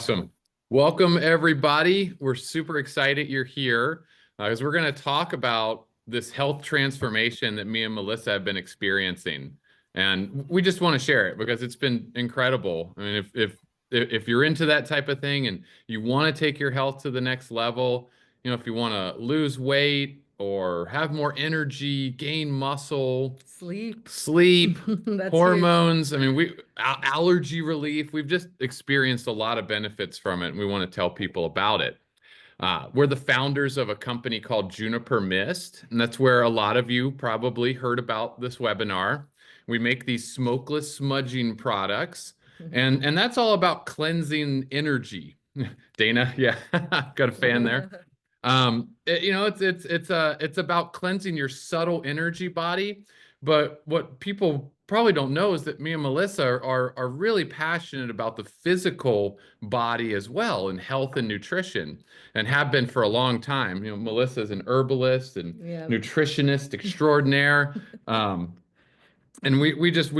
Awesome. Welcome, everybody. We're super excited you're here because we're going to talk about this health transformation that me and Melissa have been experiencing. And we just want to share it because it's been incredible. I mean, if you're into that type of thing and you want to take your health to the next level, if you want to lose weight or have more energy, gain muscle, Sleep. sleep, That's huge. hormones. I mean, allergy relief. We've just experienced a lot of benefits from it, and we want to tell people about it. We're the founders of a company called JUNIPERMIST, and that's where a lot of you probably heard about this webinar. We make these smokeless smudging products, and that's all about cleansing energy. Dana, yeah, got a fan there. It's about cleansing your subtle energy body. But what people probably don't know is that me and Melissa are really passionate about the physical body as well, and health and nutrition, and have been for a long time. Melissa is an herbalist and Yeah. nutritionist extraordinaire. And we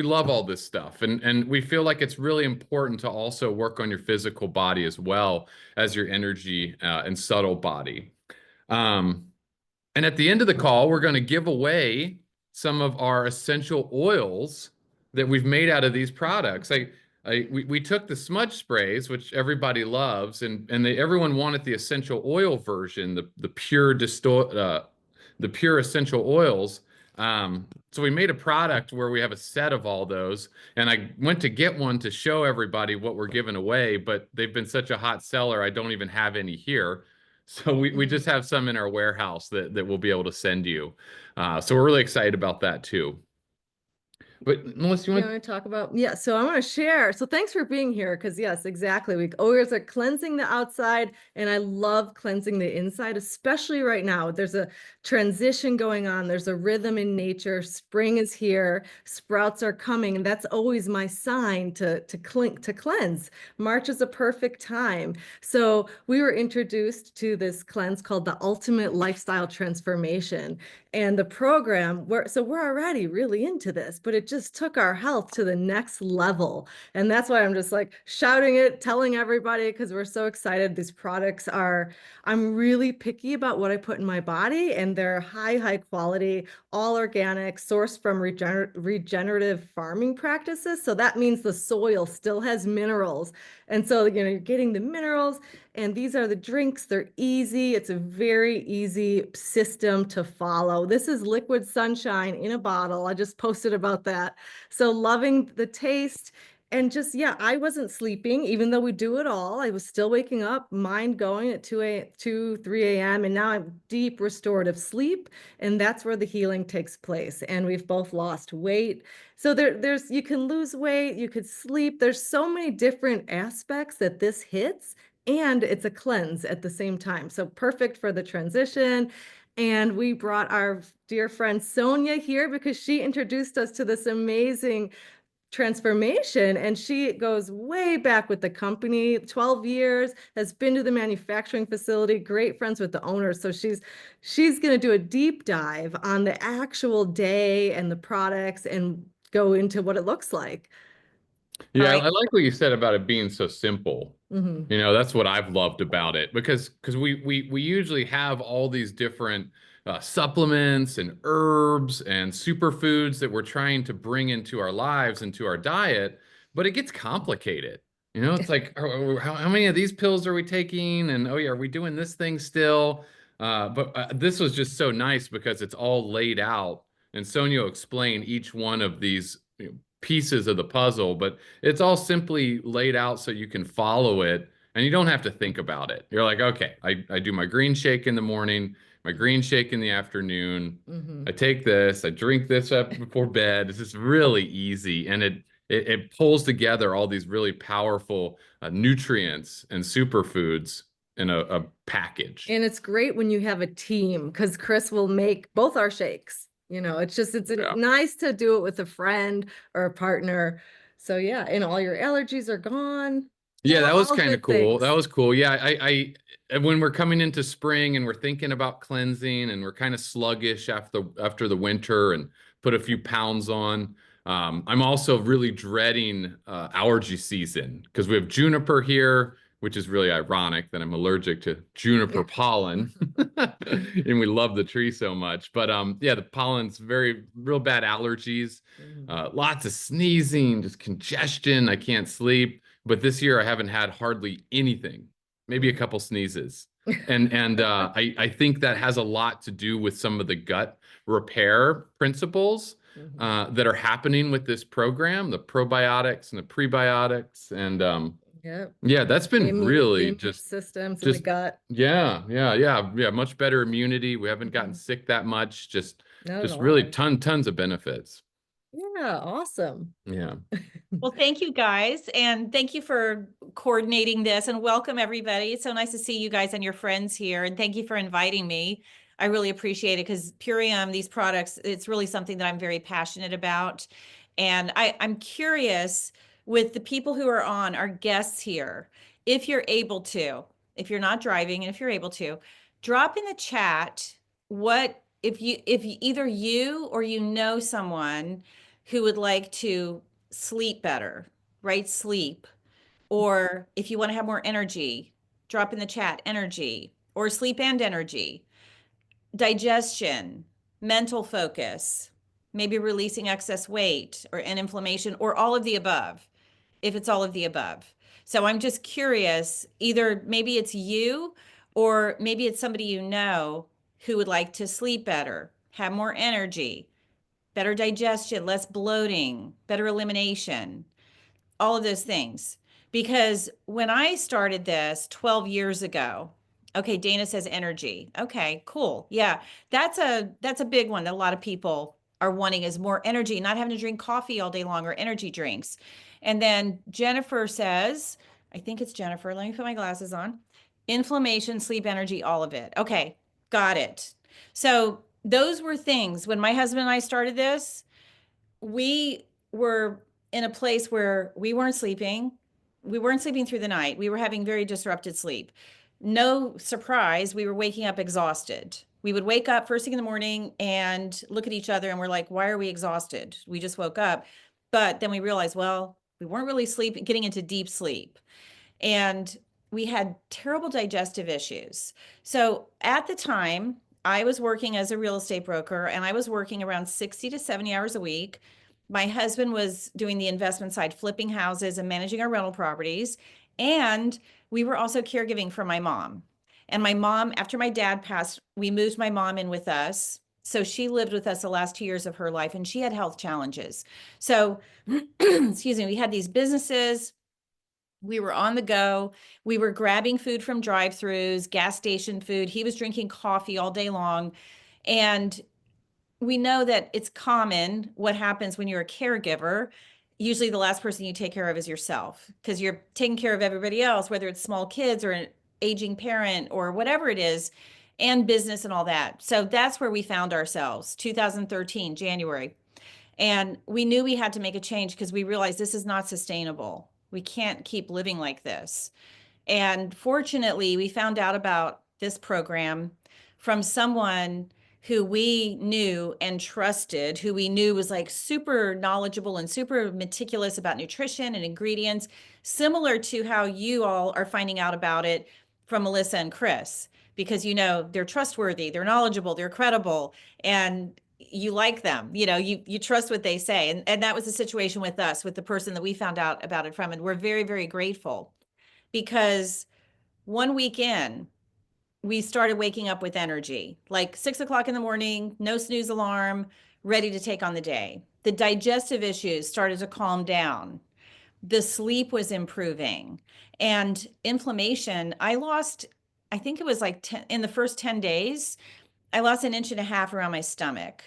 love all this stuff, and we feel like it's really important to also work on your physical body as well as your energy and subtle body. Um, and at the end of the call, we're going to give away some of our essential oils that we've made out of these products. We took the smudge sprays, which everybody loves, and everyone wanted the essential oil version, the pure essential oils. So we made a product where we have a set of all those, and I went to get one to show everybody what we're giving away, but they've been such a hot seller, I don't even have any here. So we just have some in our warehouse that we'll be able to send you. So we're really excited about that too. But Melissa, you You want want to talk about? Yeah, so I want to share. So thanks for being here because, yes, exactly. We always are cleansing the outside, and I love cleansing the inside, especially right now. There's a transition going on, there's a rhythm in nature. Spring is here, sprouts are coming, and that's always my sign to cleanse. March is a perfect time. So we were introduced to this cleanse called the Ultimate Lifestyle Transformation. And the program, we're already really into this, but it just took our health to the next level. And that's why I'm just like shouting it, telling everybody, because we're so excited. These products I'm really picky about what I put in my body, and they're high quality, all organic, sourced from regenerative farming practices. So that means the soil still has minerals. And so, you're getting the minerals, and these are the drinks. They're easy. It's a very easy system to follow. This is liquid sunshine in a bottle. I just posted about that. So loving the taste. And just, yeah, I wasn't sleeping, even though we do it all. I was still waking up, mind going at 3 a.m. And now I'm deep restorative sleep. And that's where the healing takes place. And we've both lost weight. So there's you can lose weight, you could sleep. There's so many different aspects that this hits, and it's a cleanse at the same time. So perfect for the transition. And we brought our dear friend Sonia here because she introduced us to this amazing transformation, and she goes way back with the company, 12 years, has been to the manufacturing facility, great friends with the owner. So she's going to do a deep dive on the actual day and the products and go into what it looks like. All Yeah, right. I like what you said about it being so simple. Mm-hmm. That's what I've loved about it because we usually have all these different supplements and herbs and superfoods that we're trying to bring into our lives, into our diet, but it gets complicated. It's like, how many of these pills are we taking? And oh yeah, are we doing this thing still? But this was just so nice because it's all laid out, and Sonia will explain each one of these pieces of the puzzle, but it's all simply laid out so you can follow it and you don't have to think about it. You're like, okay, I do my green shake in the morning, my green shake in the afternoon. Mm-hmm. I take this, I drink this up before bed. It's just really easy. And it pulls together all these really powerful nutrients and superfoods in a package. And it's great when you have a team because Chris will make both our shakes. It's Yeah. nice to do it with a friend or a partner. So yeah, and all your allergies are gone. Yeah, that was All kind of good cool. That things. was cool. Yeah, when we're coming into spring and we're thinking about cleansing and we're kind of sluggish after the winter and put a few pounds on. I'm also really dreading allergy season because we have juniper here, which is really ironic that I'm allergic to juniper pollen. And we love the tree so much. But yeah, the pollen's very real bad allergies, Mhm. lots of sneezing, just congestion. I can't sleep. But this year I haven't had hardly anything, maybe a Mhm. couple sneezes. And I think that has a lot to do with some of the gut repair principles Mhm. that are happening with this program, the probiotics and the prebiotics. And Yep. yeah, that's been The really immune systems in the just gut. yeah, much better immunity. We haven't gotten Mhm. sick that much. Not at Just really all. tons of benefits. Yeah, awesome. Yeah. Well, thank you guys. And thank you for coordinating this and welcome everybody. It's so nice to see you guys and your friends here. And thank you for inviting me. I really appreciate it because Purium, these products, it's really something that I'm very passionate about. And I'm curious with the people who are on, our guests here, if you're able to, if you're not driving and if you're able to, drop in the chat what if either you or you know someone who would like to sleep better, right? Sleep. Or if you want to have more energy, drop in the chat energy or sleep and energy, digestion, mental focus, maybe releasing excess weight or and inflammation or all of the above, if it's all of the above. So I'm just curious, either maybe it's you or maybe it's somebody you know who would like to sleep better, have more energy, better digestion, less bloating, better elimination, all of those things. Because when I started this 12 years ago, okay, Dana says energy. Okay, cool. Yeah, that's a big one that a lot of people are wanting is more energy, not having to drink coffee all day long or energy drinks. And then Jennifer says, I think it's Jennifer. Let me put my glasses on. Inflammation, sleep, energy, all of it. Okay, got it. So those were things when my husband and I started this, we were in a place where we weren't sleeping. We weren't sleeping through the night. We were having very disrupted sleep. No surprise, we were waking up exhausted. We would wake up first thing in the morning and look at each other and we're like, why are we exhausted? We just woke up. But then we realized, well, we weren't really sleeping, getting into deep sleep. And we had terrible digestive issues. So at the time, I was working as a real estate broker and I was working around 60 to 70 hours a week. My husband was doing the investment side, flipping houses and managing our rental properties. And we were also caregiving for my mom. And my mom, after my dad passed, we moved my mom in with us. So she lived with us the last 2 years of her life and she had health challenges. So, excuse me, we had these businesses. We were on the go. We were grabbing food from drive-throughs, gas station food. He was drinking coffee all day long. And we know that it's common what happens when you're a caregiver. Usually the last person you take care of is yourself because you're taking care of everybody else, whether it's small kids or an aging parent or whatever it is, and business and all that. So that's where we found ourselves, 2013, January. And we knew we had to make a change because we realized this is not sustainable. We can't keep living like this. And fortunately, we found out about this program from someone who we knew and trusted, who we knew was like super knowledgeable and super meticulous about nutrition and ingredients, similar to how you all are finding out about it from Melissa and Chris, because you know they're trustworthy, they're knowledgeable, they're credible, and you like them, you know, you trust what they say. And that was the situation with us, with the person that we found out about it from. And we're very, very grateful because one week in, we started waking up with energy, like 6 o'clock in the morning, no snooze alarm, ready to take on the day. The digestive issues started to calm down. The sleep was improving. And inflammation, I think it was like 10, in the first 10 days, I lost an inch and a half around my stomach.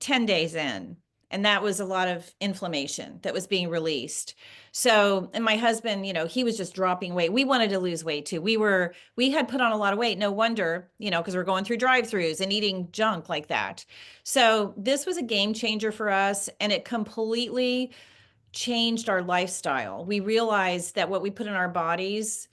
10 days in. And that was a lot of inflammation that was being released. So, and my husband, you know, he was just dropping weight. We wanted to lose weight too. We had put on a lot of weight. No wonder, you know, because we're going through drive-throughs and eating junk like that. So, this was a game changer for us and it completely changed our lifestyle. We realized that what we put in our bodies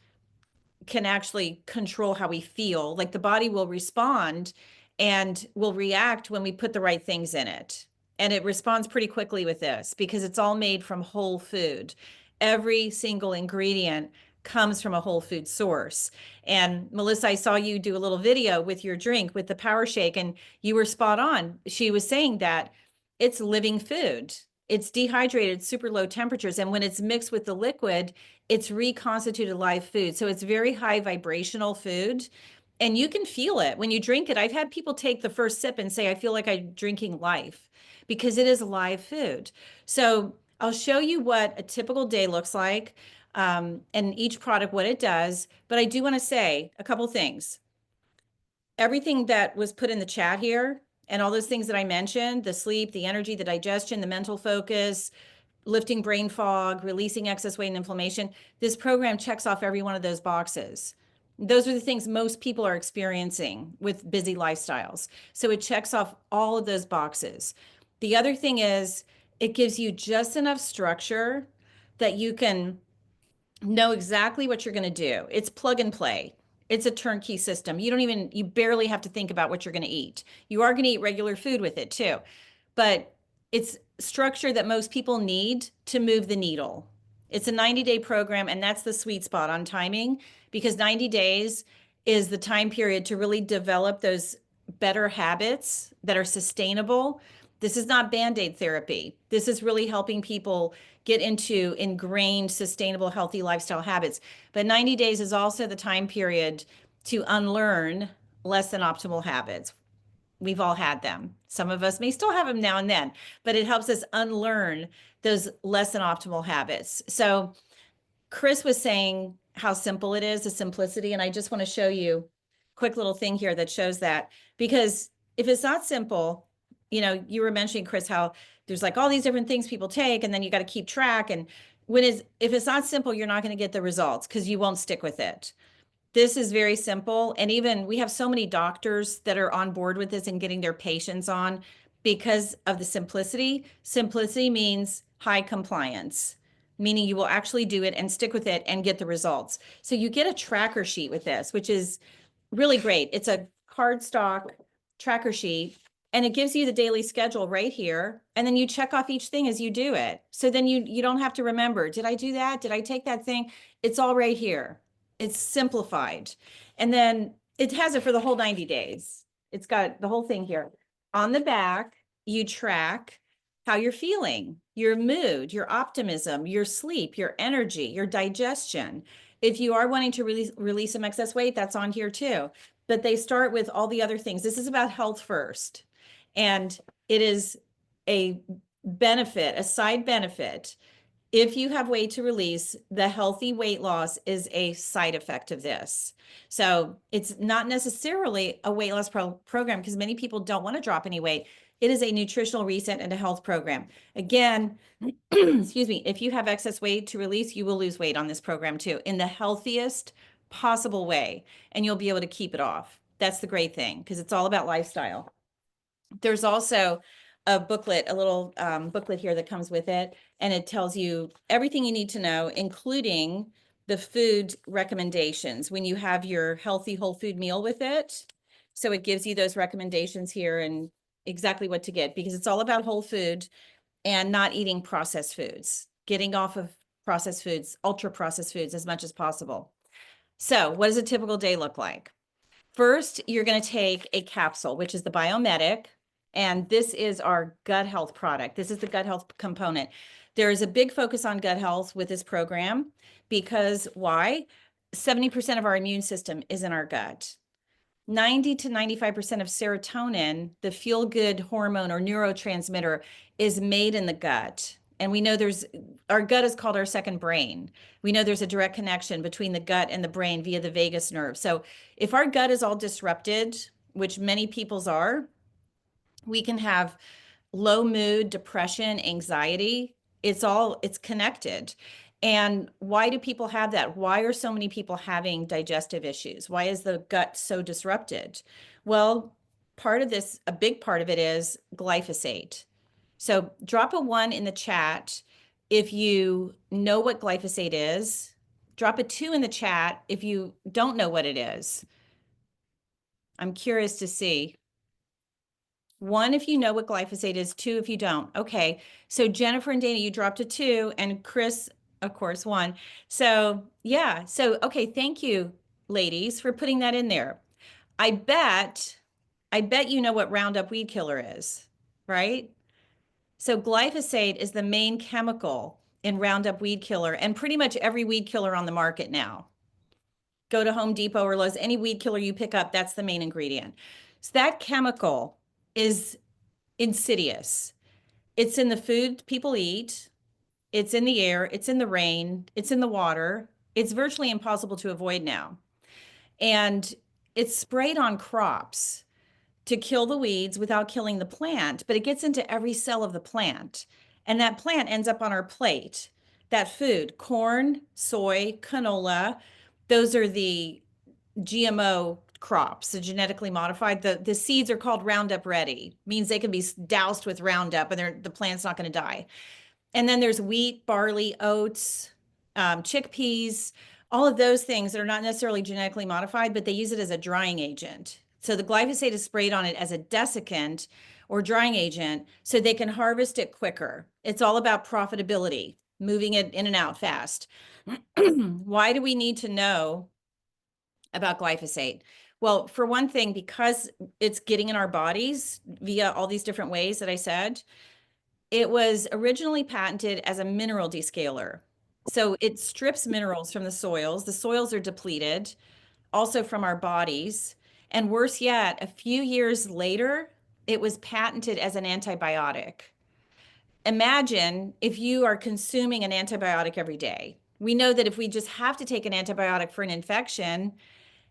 can actually control how we feel. Like the body will respond and will react when we put the right things in it. And it responds pretty quickly with this because it's all made from whole food. Every single ingredient comes from a whole food source. And Melissa, I saw you do a little video with your drink with the Power Shake, and you were spot on. She was saying that it's living food. It's dehydrated, super low temperatures. And when it's mixed with the liquid, it's reconstituted live food. So it's very high vibrational food. And you can feel it when you drink it. I've had people take the first sip and say, I feel like I'm drinking life, because it is live food. So I'll show you what a typical day looks like, and each product, what it does. But I do want to say a couple things. Everything that was put in the chat here and all those things that I mentioned, the sleep, the energy, the digestion, the mental focus, lifting brain fog, releasing excess weight and inflammation, this program checks off every one of those boxes. Those are the things most people are experiencing with busy lifestyles. So it checks off all of those boxes. The other thing is it gives you just enough structure that you can know exactly what you're going to do. It's plug and play. It's a turnkey system. You barely have to think about what you're going to eat. You are going to eat regular food with it too, but it's structure that most people need to move the needle. It's a 90-day program, and that's the sweet spot on timing, because 90 days is the time period to really develop those better habits that are sustainable. This is not Band-Aid therapy. This is really helping people get into ingrained, sustainable, healthy lifestyle habits. But 90 days is also the time period to unlearn less than optimal habits. We've all had them. Some of us may still have them now and then, but it helps us unlearn those less than optimal habits. So Chris was saying how simple it is, the simplicity, and I just want to show you a quick little thing here that shows that. Because if it's not simple, you were mentioning, Chris, how there's like all these different things people take, and then you got to keep track. And if it's not simple, you're not going to get the results because you won't stick with it. This is very simple. And even we have so many doctors that are on board with this and getting their patients on because of the simplicity. Simplicity means high compliance, meaning you will actually do it and stick with it and get the results. So you get a tracker sheet with this, which is really great. It's a cardstock tracker sheet, and it gives you the daily schedule right here. And then you check off each thing as you do it. So then you don't have to remember, did I do that? Did I take that thing? It's all right here. It's simplified. And then it has it for the whole 90 days. It's got the whole thing here. On the back, you track how you're feeling, your mood, your optimism, your sleep, your energy, your digestion. If you are wanting to release some excess weight, that's on here too. But they start with all the other things. This is about health first. And it is a benefit, a side benefit. If you have weight to release, the healthy weight loss is a side effect of this. So it's not necessarily a weight loss program, because many people don't want to drop any weight. It is a nutritional reset and a health program. Again, excuse me, if you have excess weight to release, you will lose weight on this program too, in the healthiest possible way, and you'll be able to keep it off. That's the great thing, because it's all about lifestyle. There's also a booklet, a little booklet here that comes with it, and it tells you everything you need to know, including the food recommendations when you have your healthy whole food meal with it. So it gives you those recommendations here and exactly what to get, because it's all about whole food and not eating processed foods, getting off of processed foods, ultra processed foods as much as possible. So what does a typical day look like? First, you're going to take a capsule, which is the Biomedic. And this is our gut health product. This is the gut health component. There is a big focus on gut health with this program, because why? 70% of our immune system is in our gut. 90 to 95% of serotonin, the feel-good hormone or neurotransmitter, is made in the gut. And we know our gut is called our second brain. We know there's a direct connection between the gut and the brain via the vagus nerve. So if our gut is all disrupted, which many people's are, we can have low mood, depression, anxiety. It's connected. And why do people have that? Why are so many people having digestive issues? Why is the gut so disrupted? Well, a big part of it is glyphosate. So drop a 1 in the chat if you know what glyphosate is. Drop a 2 in the chat if you don't know what it is. I'm curious to see. 1, if you know what glyphosate is. 2, if you don't. Okay. So Jennifer and Dana, you dropped a 2, and Chris Of course, one. So yeah, so okay, thank you, ladies, for putting that in there. I bet, I bet you know what Roundup weed killer is, right? So glyphosate is the main chemical in Roundup weed killer and pretty much every weed killer on the market now. Go to Home Depot or Lowe's, any weed killer you pick up, that's the main ingredient. So that chemical is insidious. It's in the food people eat, it's in the air, it's in the rain, it's in the water. It's virtually impossible to avoid now. And it's sprayed on crops to kill the weeds without killing the plant, but it gets into every cell of the plant. And that plant ends up on our plate. That food, corn, soy, canola, those are the GMO crops, the genetically modified. The seeds are called Roundup Ready, means they can be doused with Roundup and the plant's not going to die. And then there's wheat, barley, oats, chickpeas, all of those things that are not necessarily genetically modified, but they use it as a drying agent. So the glyphosate is sprayed on it as a desiccant or drying agent so they can harvest it quicker. It's all about profitability, moving it in and out fast. Why do we need to know about glyphosate? Well, for one thing, because it's getting in our bodies via all these different ways that I said, it was originally patented as a mineral descaler. So it strips minerals from the soils. The soils are depleted, also from our bodies. And worse yet, a few years later, it was patented as an antibiotic. Imagine if you are consuming an antibiotic every day. We know that if we just have to take an antibiotic for an infection,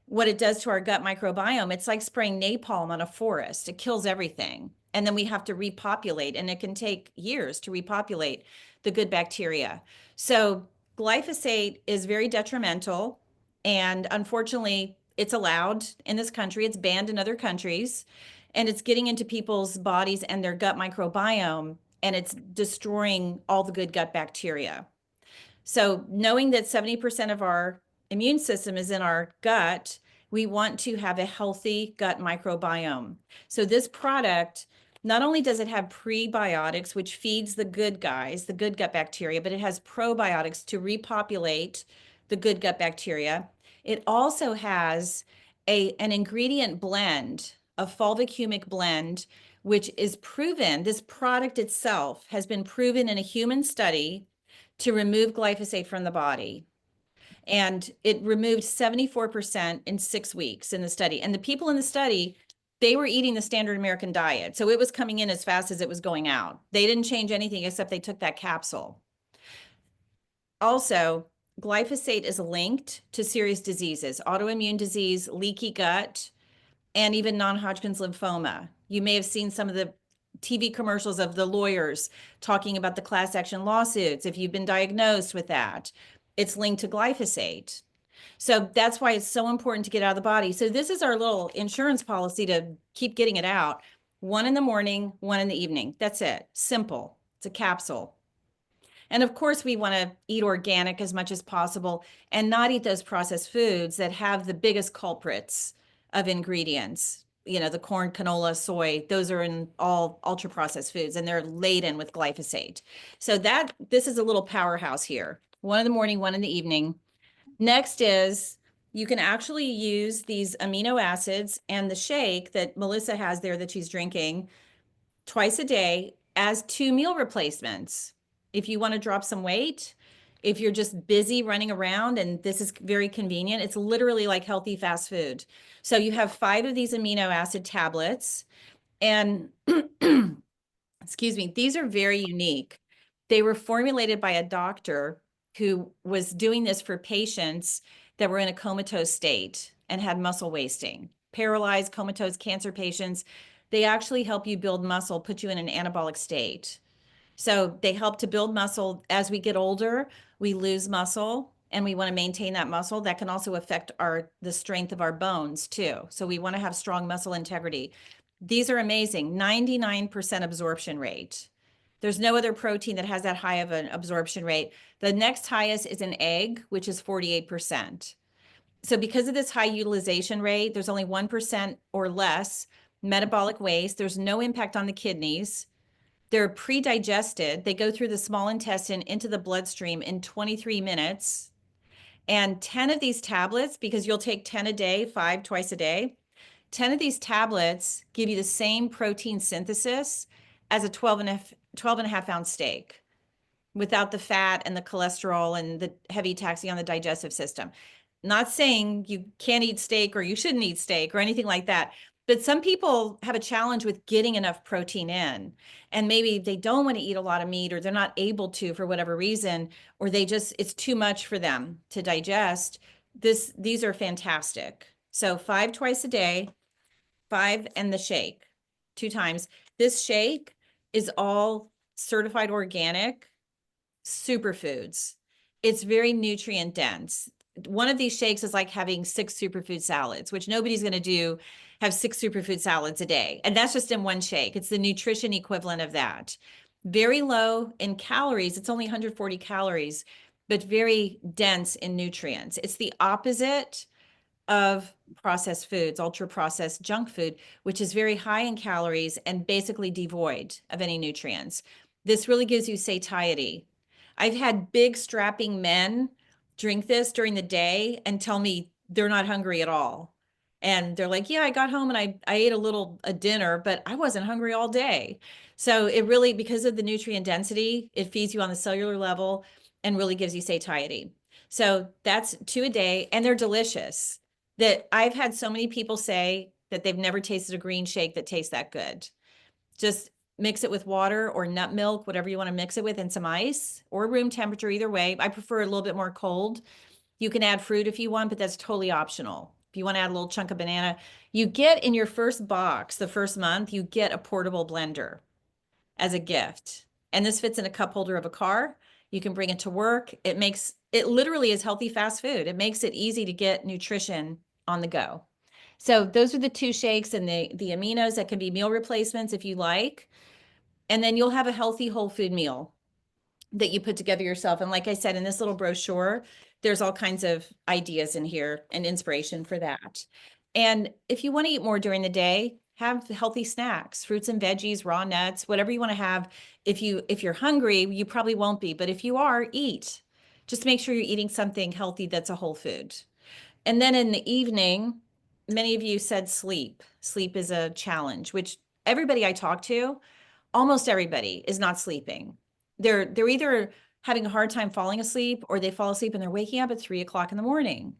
what it does to our gut microbiome, it's like spraying napalm on a forest. It kills everything. And then we have to repopulate, and it can take years to repopulate the good bacteria. So glyphosate is very detrimental. And unfortunately, it's allowed in this country. It's banned in other countries. And it's getting into people's bodies and their gut microbiome, and it's destroying all the good gut bacteria. So knowing that 70% of our immune system is in our gut, we want to have a healthy gut microbiome. So this product, not only does it have prebiotics, which feeds the good guys, the good gut bacteria, but it has probiotics to repopulate the good gut bacteria. It also has an ingredient blend, a fulvic humic blend, which is proven, this product itself has been proven in a human study to remove glyphosate from the body. And it removed 74% in 6 weeks in the study. And the people in the study, they were eating the standard American diet. So it was coming in as fast as it was going out. They didn't change anything except they took that capsule. Also, glyphosate is linked to serious diseases, autoimmune disease, leaky gut, and even non-Hodgkin's lymphoma. You may have seen some of the TV commercials of the lawyers talking about the class action lawsuits. If you've been diagnosed with that, it's linked to glyphosate. So that's why it's so important to get out of the body. So this is our little insurance policy to keep getting it out. 1 in the morning, 1 in the evening. That's it. Simple. It's a capsule. And of course, we want to eat organic as much as possible and not eat those processed foods that have the biggest culprits of ingredients. You know, the corn, canola, soy, those are in all ultra processed foods and they're laden with glyphosate. So this is a little powerhouse here. 1 in the morning, 1 in the evening. Next is you can actually use these amino acids and the shake that Melissa has there that she's drinking twice a day as 2 meal replacements. If you want to drop some weight, if you're just busy running around, and this is very convenient, it's literally like healthy fast food. So you have 5 of these amino acid tablets, and excuse me, these are very unique. They were formulated by a doctor who was doing this for patients that were in a comatose state and had muscle wasting, paralyzed, comatose cancer patients. They actually help you build muscle, put you in an anabolic state. So they help to build muscle. As we get older, we lose muscle and we want to maintain that muscle. That can also affect the strength of our bones too. So we want to have strong muscle integrity. These are amazing, 99% absorption rate. There's no other protein that has that high of an absorption rate. The next highest is an egg, which is 48%. So because of this high utilization rate, there's only 1% or less metabolic waste. There's no impact on the kidneys. They're pre-digested. They go through the small intestine into the bloodstream in 23 minutes. And 10 of these tablets, because you'll take 10 a day, 5 twice a day, 10 of these tablets give you the same protein synthesis as a 12 and a half ounce steak without the fat and the cholesterol and the heavy taxing on the digestive system. Not saying you can't eat steak or you shouldn't eat steak or anything like that, but some people have a challenge with getting enough protein in, and maybe they don't want to eat a lot of meat, or they're not able to for whatever reason, or they just, it's too much for them to digest. These are fantastic. So 5 twice a day, 5 and the shake 2 times. This shake is all certified organic superfoods. It's very nutrient dense. One of these shakes is like having 6 superfood salads, which nobody's going to do, have 6 superfood salads a day. And that's just in one shake. It's the nutrition equivalent of that. Very low in calories. It's only 140 calories, but very dense in nutrients. It's the opposite of processed foods, ultra processed junk food, which is very high in calories and basically devoid of any nutrients. This really gives you satiety. I've had big strapping men drink this during the day and tell me they're not hungry at all. And they're like, yeah, I got home and I ate a dinner, but I wasn't hungry all day. So it really, because of the nutrient density, it feeds you on the cellular level and really gives you satiety. So that's 2 a day, and they're delicious. That I've had so many people say that they've never tasted a green shake that tastes that good. Just mix it with water or nut milk, whatever you want to mix it with, and some ice or room temperature, either way. I prefer a little bit more cold. You can add fruit if you want, but that's totally optional. If you want to add a little chunk of banana, you get in your first box, the first month, you get a portable blender as a gift. And this fits in a cup holder of a car. You can bring it to work. It literally is healthy fast food. It makes it easy to get nutrition on the go. So those are the 2 shakes, and the aminos that can be meal replacements if you like. And then you'll have a healthy whole food meal that you put together yourself. And like I said, in this little brochure, there's all kinds of ideas in here and inspiration for that. And if you want to eat more during the day, have healthy snacks, fruits and veggies, raw nuts, whatever you want to have. If you're hungry, you probably won't be, but if you are, eat. Just make sure you're eating something healthy that's a whole food. And then in the evening, many of you said sleep. Sleep is a challenge, which everybody I talk to, almost everybody is not sleeping. They're either having a hard time falling asleep, or they fall asleep and they're waking up at 3 o'clock in the morning.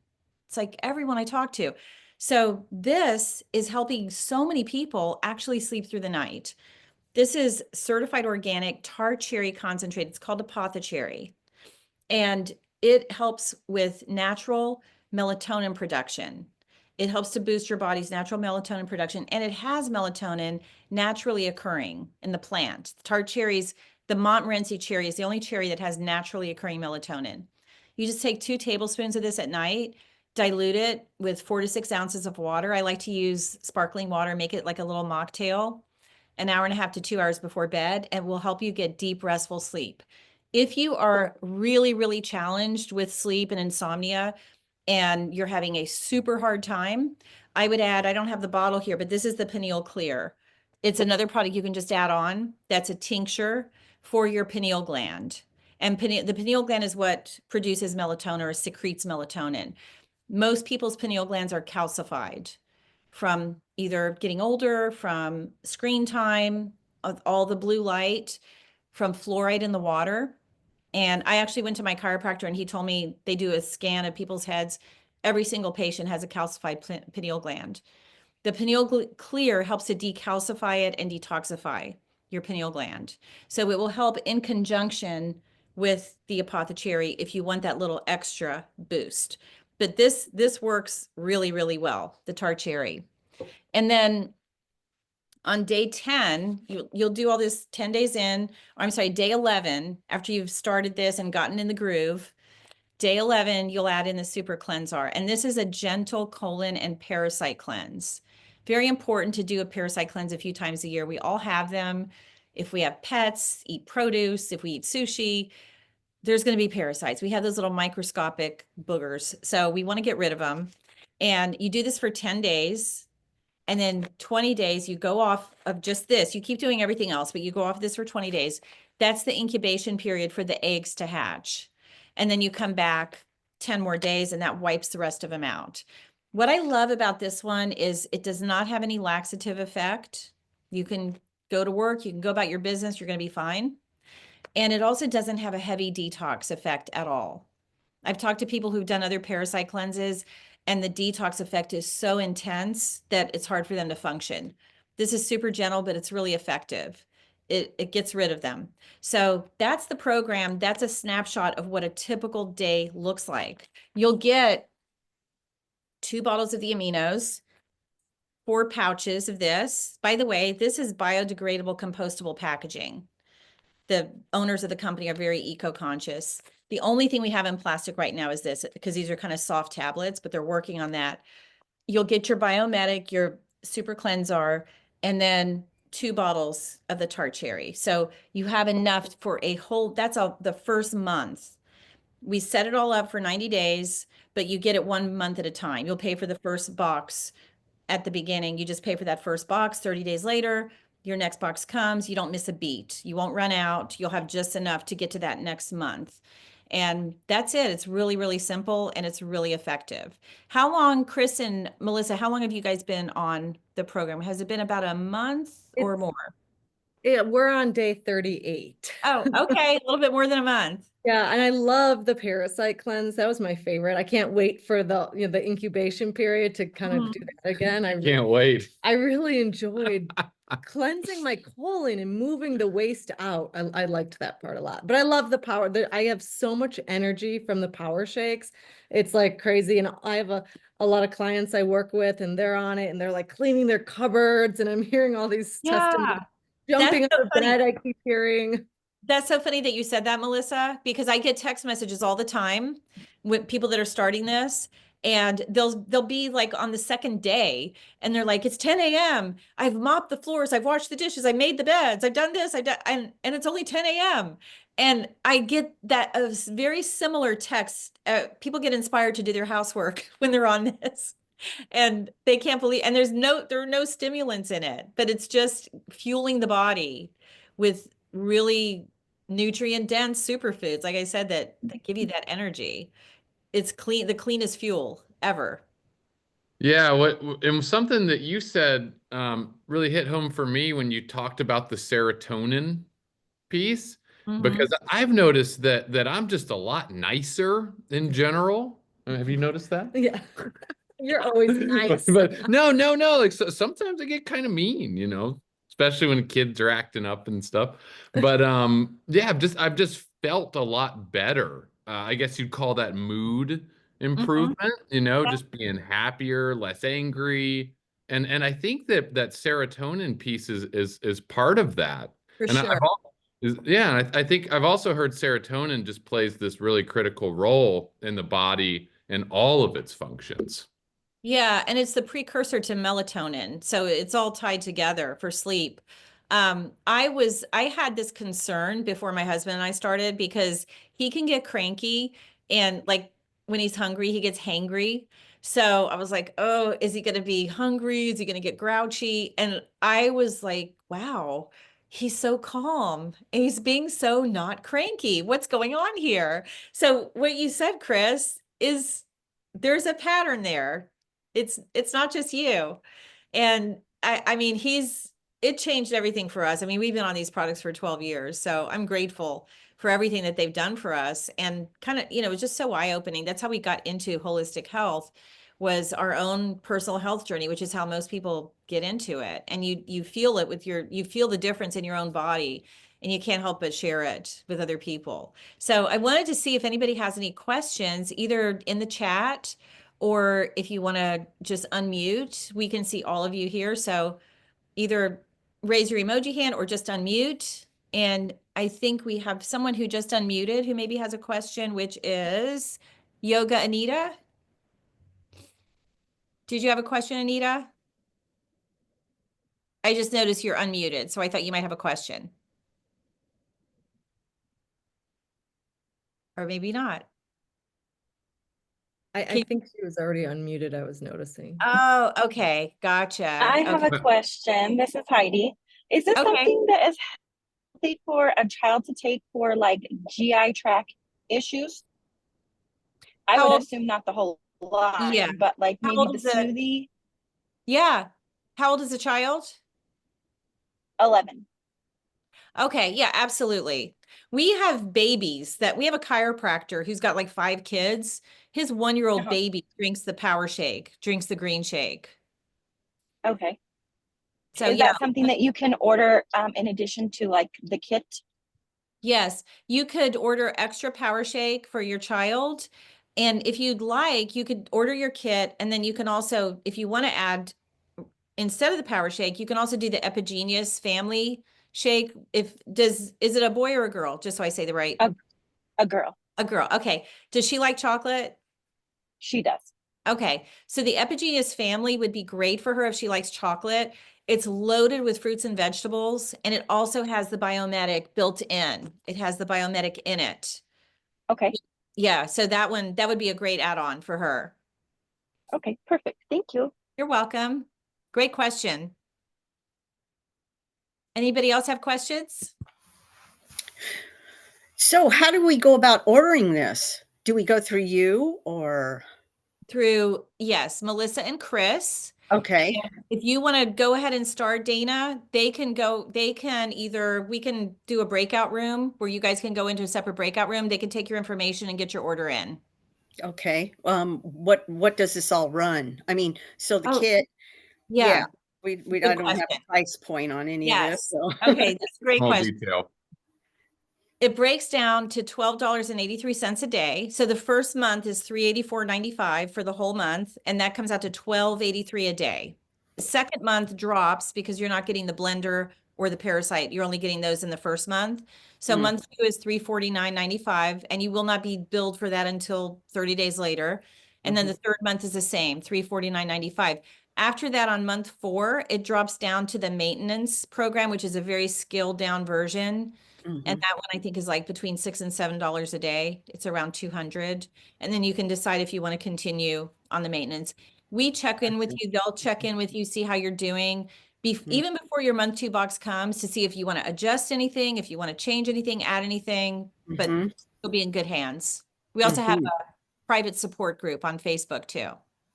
It's like everyone I talk to. So this is helping so many people actually sleep through the night. This is certified organic tart cherry concentrate. It's called apothecary. And it helps with natural melatonin production. It helps to boost your body's natural melatonin production, and it has melatonin naturally occurring in the plant. Tart cherries, the Montmorency cherry is the only cherry that has naturally occurring melatonin. You just take 2 tablespoons of this at night, dilute it with 4 to 6 ounces of water. I like to use sparkling water, make it like a little mocktail, an hour and a half to 2 hours before bed, and will help you get deep, restful sleep. If you are really, really challenged with sleep and insomnia, and you're having a super hard time, I would add, I don't have the bottle here, but this is the Pineal Clear. It's another product you can just add on. That's a tincture for your pineal gland. And the pineal gland is what produces melatonin or secretes melatonin. Most people's pineal glands are calcified from either getting older, from screen time, of all the blue light, from fluoride in the water. And I actually went to my chiropractor, and he told me they do a scan of people's heads. Every single patient has a calcified pineal gland. The Pineal Clear helps to decalcify it and detoxify your pineal gland. So it will help in conjunction with the apothecary if you want that little extra boost. But this works really, really well, the tart cherry. And then on day 10, you'll do all this 10 days in, or I'm sorry, day 11, after you've started this and gotten in the groove. Day 11, you'll add in the Super Cleansar. And this is a gentle colon and parasite cleanse. Very important to do a parasite cleanse a few times a year. We all have them. If we have pets, eat produce, if we eat sushi, there's going to be parasites. We have those little microscopic boogers. So we want to get rid of them. And you do this for 10 days. And then 20 days, you go off of just this. You keep doing everything else, but you go off this for 20 days. That's the incubation period for the eggs to hatch. And then you come back 10 more days and that wipes the rest of them out. What I love about this one is it does not have any laxative effect. You can go to work, you can go about your business, you're going to be fine. And it also doesn't have a heavy detox effect at all. I've talked to people who've done other parasite cleanses, and the detox effect is so intense that it's hard for them to function. This is super gentle, but it's really effective. It gets rid of them. So that's the program. That's a snapshot of what a typical day looks like. You'll get 2 bottles of the aminos, 4 pouches of this. By the way, this is biodegradable, compostable packaging. The owners of the company are very eco-conscious. The only thing we have in plastic right now is this, because these are kind of soft tablets, but they're working on that. You'll get your Biomedic, your Super Cleansar, and then 2 bottles of the tart cherry. So you have enough for a whole, that's the first month. We set it all up for 90 days, but you get it 1 month at a time. You'll pay for the first box at the beginning. You just pay for that first box. 30 days later, your next box comes. You don't miss a beat. You won't run out. You'll have just enough to get to that next month. And that's it. It's really, really simple and it's really effective. How long, Chris and Melissa, how long have you guys been on the program? Has it been about a month or It's- more? Yeah, we're on day 38. Oh, okay. A little bit more than a month. Yeah, and I love the parasite cleanse. That was my favorite. I can't wait for the the incubation period to kind of do that again. Can't wait. I really enjoyed cleansing my colon and moving the waste out. I liked that part a lot. But I love the power. I have so much energy from the power shakes. It's like crazy. And I have a lot of clients I work with and they're on it and they're like cleaning their cupboards and I'm hearing all these testimonies. Yeah, Jumping that's out so of funny. bed, I keep hearing. That's so funny that you said that, Melissa, because I get text messages all the time with people that are starting this, and they'll be like on the second day, and they're like, "It's 10 a.m. I've mopped the floors, I've washed the dishes, I made the beds, I've done this, I've done," and it's only 10 a.m. And I get that a very similar text. People get inspired to do their housework when they're on this. And they can't believe, and there are no stimulants in it, but it's just fueling the body with really nutrient dense superfoods, like I said, that give you that energy. It's clean, the cleanest fuel ever. Yeah, and something that you said really hit home for me when you talked about the serotonin piece, Mhm. because I've noticed that I'm just a lot nicer in general. Have you noticed that? Yeah. You're always But, nice. but no, no, no. Like sometimes I get kind of mean, especially when kids are acting up and stuff. But yeah, I've just felt a lot better. I guess you'd call that mood Mhm. improvement, just being happier, less angry. And I think that serotonin piece is part of that. For And sure. yeah, I think I've also heard serotonin just plays this really critical role in the body and all of its functions. Yeah, and it's the precursor to melatonin. So it's all tied together for sleep. I had this concern before my husband and I started because he can get cranky and like when he's hungry, he gets hangry. So I was like, oh, is he going to be hungry? Is he going to get grouchy? And I was like, wow, he's so calm. And he's being so not cranky. What's going on here? So what you said, Chris, is there's a pattern there. It's not just you. And I mean, it changed everything for us. I mean, we've been on these products for 12 years, so I'm grateful for everything that they've done for us. And kind of, it was just so eye-opening. That's how we got into holistic health, was our own personal health journey, which is how most people get into it. And you feel it you feel the difference in your own body, and you can't help but share it with other people. So I wanted to see if anybody has any questions, either in the chat or if you want to just unmute. We can see all of you here. So either raise your emoji hand or just unmute. And I think we have someone who just unmuted who maybe has a question, which is Yoga Anita. Did you have a question, Anita? I just noticed you're unmuted, so I thought you might have a question. Or maybe not. I think she was already unmuted, I was noticing. Oh, okay. Gotcha. I have Okay. a question. This is Heidi. Is this Okay. something that is healthy for a child to take for like GI tract issues? I How would old? assume not the whole Yeah. line, but like How maybe old the is it? smoothie. Yeah. How old is the child? 11. Okay, yeah, absolutely. We have babies that we have a chiropractor who's got like 5 kids. His 1-year-old Uh-huh. baby drinks the power shake, drinks the green shake. Okay. So Is yeah, that something that you can order in addition to like the kit? yes, you could order extra power shake for your child. And if you'd like, you could order your kit. And then you can also, if you want to add, instead of the power shake, you can also do the Epigenius family shake. Is it a boy or a girl? Just so I say the right, A girl. a girl. Okay. Does she like chocolate? She does. Okay, so the Epigenius family would be great for her if she likes chocolate. It's loaded with fruits and vegetables, and it also has the Biometic built in. It has the Biometic in it. Okay. Yeah, so that would be a great add-on for her. Okay. Perfect. Thank you. You're welcome. Great question. Anybody else have questions? So how do we go about ordering this? Do we go through you or? Yes, Melissa and Chris. Okay. If you want to go ahead and start, Dana, we can do a breakout room where you guys can go into a separate breakout room. They can take your information and get your order in. Okay. What does this all run? I mean, so the Oh, kit, yeah. yeah, I Good don't have question. a price point on any of this. Yes. So. Okay, that's a great Small question. detail. It breaks down to $12.83 a day. So the first month is $384.95 for the whole month, and that comes out to $12.83 a day. The second month drops because you're not getting the blender or the parasite. You're only getting those in the first month. So Mm. month 2 is $349.95, and you will not be billed for that until 30 days later. And then the third month is the same, $349.95. After that, on month 4, it drops down to the maintenance program, which is a very scaled down version. And Mhm. that one I think is like between $6 and $7 a day. It's around 200. And then you can decide if you want to continue on the maintenance. We check in with you, they'll check in with you, see how you're doing. Even before your month 2 box comes, to see if you want to adjust anything, if you want to change anything, add anything, but Mhm. you'll be in good hands. We also have Mhm. a private support group on Facebook too.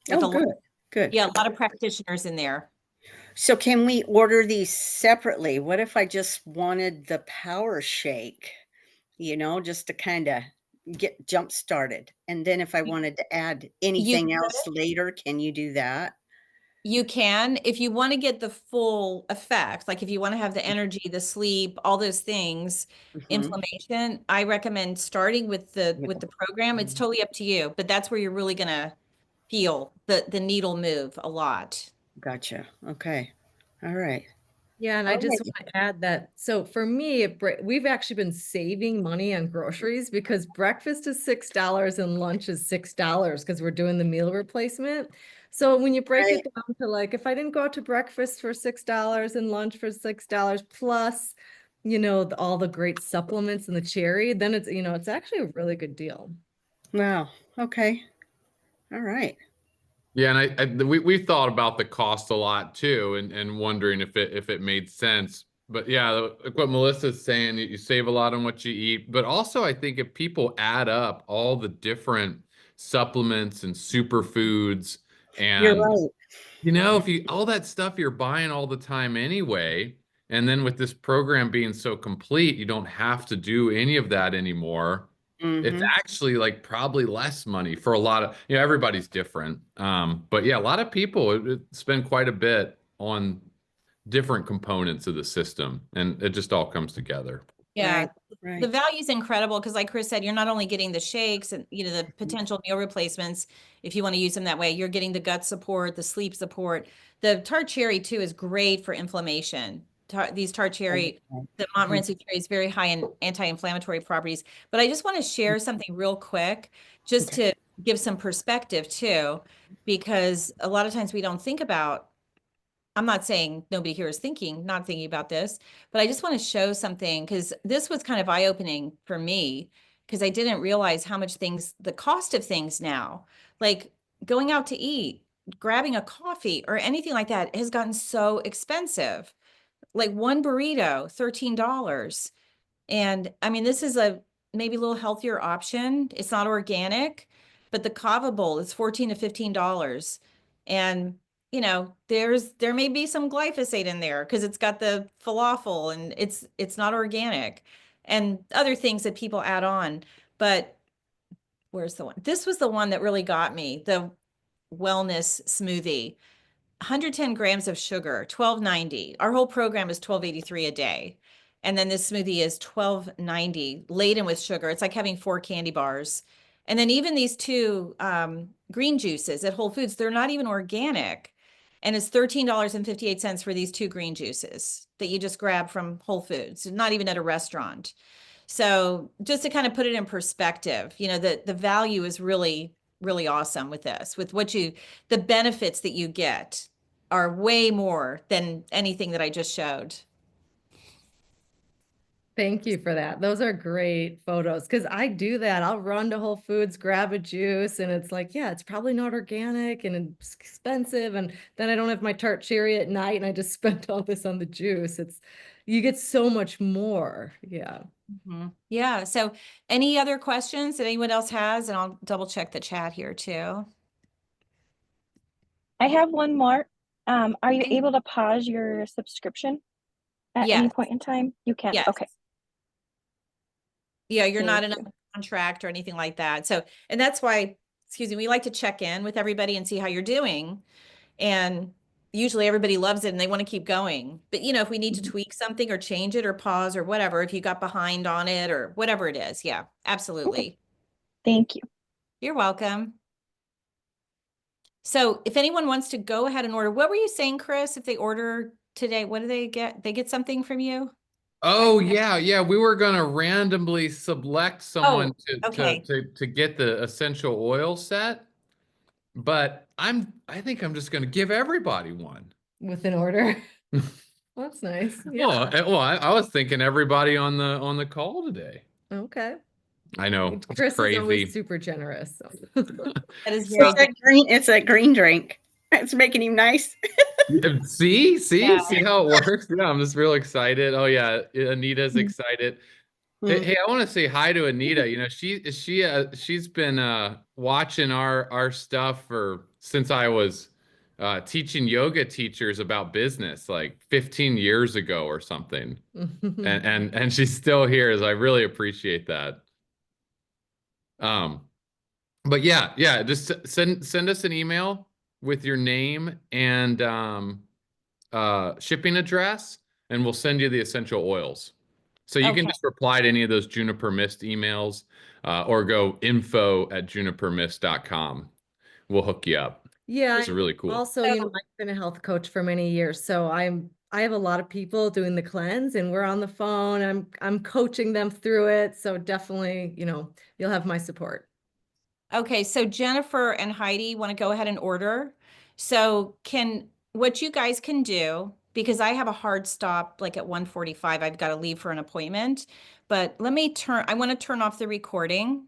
With Oh, good. Good. a lot of practitioners in there. So can we order these separately? What if I just wanted the power shake, just to kind of get jump started? And then if I wanted to add You anything else later, can you do that? You can, if you want to get the full effect, like if you want to have the energy, the sleep, all those things, Mhm. inflammation, I recommend starting with the Yeah. program. It's totally up to you, but that's where you're really gonna feel the needle move a lot. Gotcha. Okay. All right. Yeah, and I All just right. want to add that. So for me, we've actually been saving money on groceries because breakfast is $6 and lunch is $6 because we're doing the meal replacement. So when you break Right. it down to like, if I didn't go out to breakfast for $6 and lunch for $6 plus, all the great supplements and the cherry, then it's actually a really good deal. Wow. Okay. All right. Yeah, and we've thought about the cost a lot too, and wondering if it made sense. But yeah, like what Melissa's saying, you save a lot on what you eat. But also, I think if people add up all the different supplements and superfoods, You're and right. if you all that stuff you're buying all the time anyway, and then with this program being so complete, you don't have to do any of that anymore. It's Mhm. actually like probably less money for a lot of, everybody's different. But yeah, a lot of people spend quite a bit on different components of the system, and it just all comes together. Yeah, Right. the Right. value is incredible because like Chris said, you're not only getting the shakes and the potential meal replacements, if you want to use them that way, you're getting the gut support, the sleep support. The tart cherry too is great for inflammation. These tart cherry, the Montmorency cherry is very high in anti-inflammatory properties. But I just want to share something real quick, just Okay. to give some perspective too, because a lot of times we don't think about, I'm not saying nobody here is not thinking about this, but I just want to show something because this was kind of eye-opening for me. because I didn't realize how much the cost of things now, like going out to eat, grabbing a coffee or anything like that has gotten so expensive. Like one burrito, $13. And I mean, this is maybe a little healthier option. It's not organic, but the kava bowl is $14 to $15. And there may be some glyphosate in there because it's got the falafel and it's not organic and other things that people add on. But where's the one? This was the one that really got me, the wellness smoothie. 110 grams of sugar, $12.90. Our whole program is $12.83 a day. And then this smoothie is $12.90, laden with sugar. It's like having 4 candy bars. And then even these 2 green juices at Whole Foods, they're not even organic. And it's $13.58 for these 2 green juices that you just grab from Whole Foods, not even at a restaurant. So just to kind of put it in perspective, the value is really, really awesome with this, with the benefits that you get are way more than anything that I just showed. Thank you for that. Those are great photos because I do that. I'll run to Whole Foods, grab a juice, and it's like, yeah, it's probably not organic and it's expensive. And then I don't have my tart cherry at night and I just spent all this on the juice. You get so much more. Yeah. Yeah. So any other questions that anyone else has? And I'll double check the chat here too. I have one more. Are you Okay. able to pause your subscription at any Yes. point in time? You can. Yes. Okay. Yeah, you're not in Thank a contract or anything like that. So, and that's why, excuse me, we like to check in with everybody and see how you're doing. And usually everybody loves it and they want to keep going. But if we need to tweak something or change it or pause or whatever, if you got behind on it or whatever it is. Yeah, absolutely. Thank you. You're welcome. So if anyone wants to go ahead and order, what were you saying, Chris? If they order today, what do they get? They get something from you? Oh yeah. We were gonna randomly select someone okay. to get the essential oil set, but I think I'm just gonna give everybody one. With an order. That's nice. Yeah. I was thinking everybody on the call today. Okay. I know it's Chris is always crazy. super generous. So. That is So very it's that green drink. It's making him nice. See Yeah. how it works. Yeah, I'm just real excited. Oh yeah, Anita's Mm. excited. Mm. Hey, I want to say hi to Anita. She's been watching our stuff since I was teaching yoga teachers about business like 15 years ago or something. And she's still here, so I really appreciate that. But yeah, just send us an email with your name and shipping address, and we'll send you the essential oils. So you can Okay. just reply to any of those Juniper Mist emails, or go info@junipermist.com. We'll hook you up. Yeah. It's really cool. Also, I've been a health coach for many years, so I have a lot of people doing the cleanse and we're on the phone. I'm coaching them through it. So definitely, you'll have my support. Okay, so Jennifer and Heidi want to go ahead and order. So what you guys can do, because I have a hard stop like at 1:45, I've got to leave for an appointment, but I want to turn off the recording